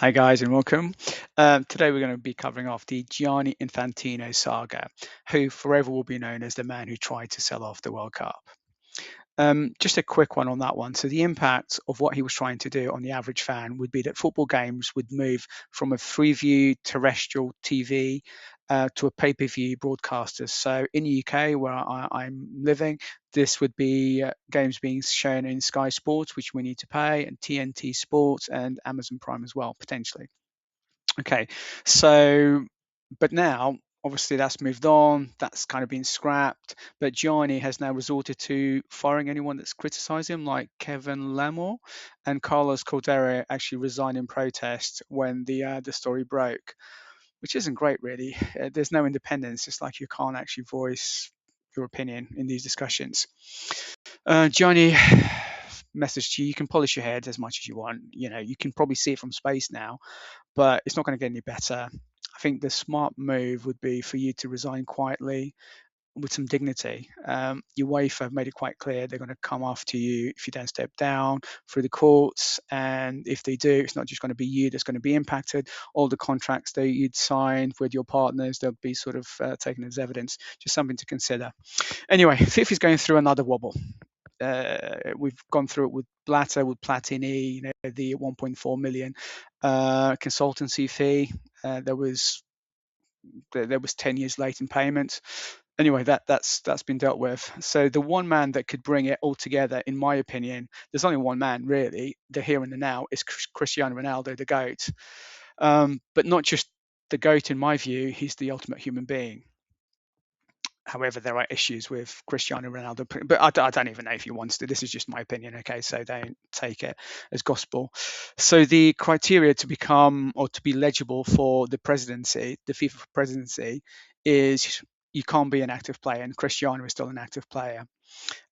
Hi guys and welcome. Today we're going to be covering off the Gianni Infantino saga, who forever will be known as the man who tried to sell off the World Cup. Just a quick one on that one. So the impact of what he was trying to do on the average fan would be that football games would move from a free-view terrestrial TV to a pay-per-view broadcaster. So in the UK, where I'm living, this would be games being shown in Sky Sports, which we need to pay, and TNT Sports and Amazon Prime as well, potentially. Okay, so but now obviously that's moved on, that's kind of been scrapped. But Gianni has now resorted to firing anyone that's criticised him, like Kevin Lamore and Carlos Cordero actually resigned in protest when the story broke, which isn't great really. There's no independence. It's like you can't actually voice your opinion in these discussions. Gianni, message to you: you can polish your head as much as you want. You know, you can probably see it from space now, but it's not going to get any better. I think the smart move would be for you to resign quietly with some dignity. UEFA have made it quite clear they're going to come after you if you don't step down through the courts. And if they do, it's not just going to be you that's going to be impacted. All the contracts that you'd signed with your partners, they'll be sort of taken as evidence. Just something to consider. Anyway, FIFA is going through another wobble. We've gone through it with Blatter, with Platini, the 1.4 million consultancy fee. There was 10 years late in payment. Anyway, that's been dealt with. So the one man that could bring it all together, in my opinion, there's only one man really, the here and the now, is Cristiano Ronaldo, the GOAT. But not just the GOAT in my view, he's the ultimate human being. However, there are issues with Cristiano Ronaldo, but I don't even know if he wants to. This is just my opinion, okay? So don't take it as gospel. So the criteria to become or to be legible for the presidency, the FIFA presidency, is you can't be an active player, and Cristiano is still an active player.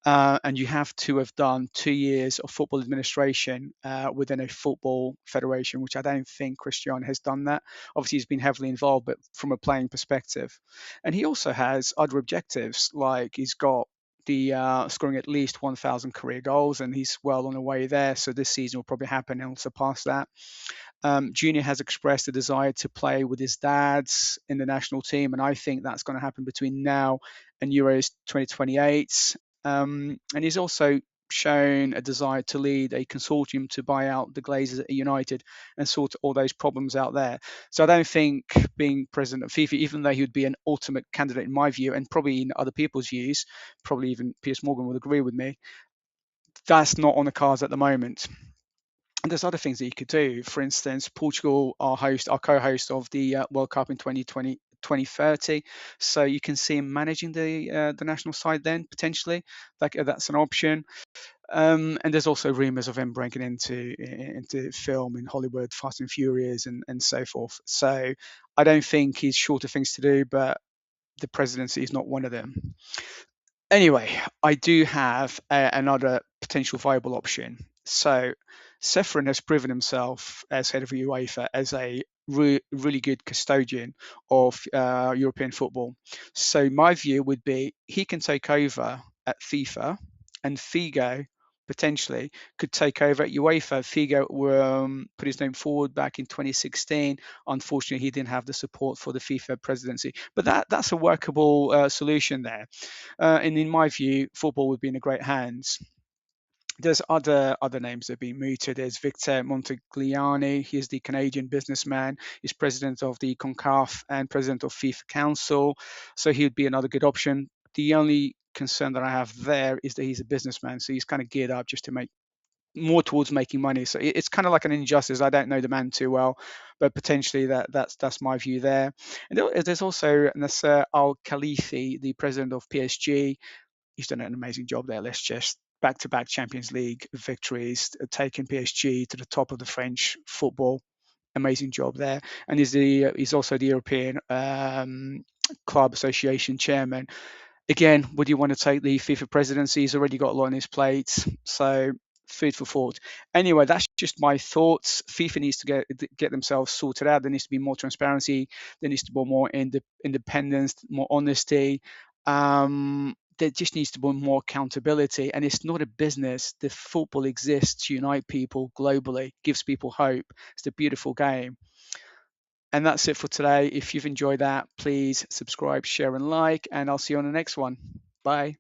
And you have to have done 2 years of football administration within a football federation, which I don't think Cristiano has done that. Obviously, he's been heavily involved, but from a playing perspective. And he also has other objectives, like he's got the scoring at least 1,000 career goals, and he's well on the way there. So this season will probably happen and will surpass that. Junior has expressed a desire to play with his dads in the national team, and I think that's going to happen between now and Euros 2028. And he's also shown a desire to lead a consortium to buy out the Glazers at United and sort all those problems out there. So I don't think being president of FIFA, even though he would be an ultimate candidate in my view, and probably in other people's views, probably even Piers Morgan would agree with me, that's not on the cards at the moment. And there's other things that you could do. For instance, Portugal are co-host of the World Cup in 2020, 2030. So you can see him managing the national side then potentially. That's an option. And there's also rumors of him breaking into film in Hollywood, Fast and Furious, and so forth. So I don't think he's short of things to do, but the presidency is not one of them. Anyway, I do have another potential viable option. So, Ceferin has proven himself as head of UEFA as a really good custodian of European football. So, my view would be he can take over at FIFA, and Figo potentially could take over at UEFA. Figo put his name forward back in 2016. Unfortunately, he didn't have the support for the FIFA presidency, but that's a workable solution there. And in my view, football would be in the great hands. There's other names that have been mooted. There's Victor Montagliani. He's the Canadian businessman. He's president of the CONCACAF and president of FIFA Council. So he would be another good option. The only concern that I have there is that he's a businessman. So he's kind of geared up just to make more towards making money. So it's kind of like an injustice. I don't know the man too well, but potentially that's my view there. And there's also Nasser Al Khalifi, the president of PSG. He's done an amazing job there. Let's just back-to-back Champions League victories, taking PSG to the top of the French football. Amazing job there. And he's also the European Club Association chairman. Again, would you want to take the FIFA presidency? He's already got a lot on his plate. So food for thought. Anyway, that's just my thoughts. FIFA needs to get themselves sorted out. There needs to be more transparency. There needs to be more independence, more honesty. there just needs to be more accountability. And it's not a business. The football exists to unite people globally, gives people hope. It's a beautiful game. And that's it for today. If you've enjoyed that, please subscribe, share, and like, and I'll see you on the next one. Bye.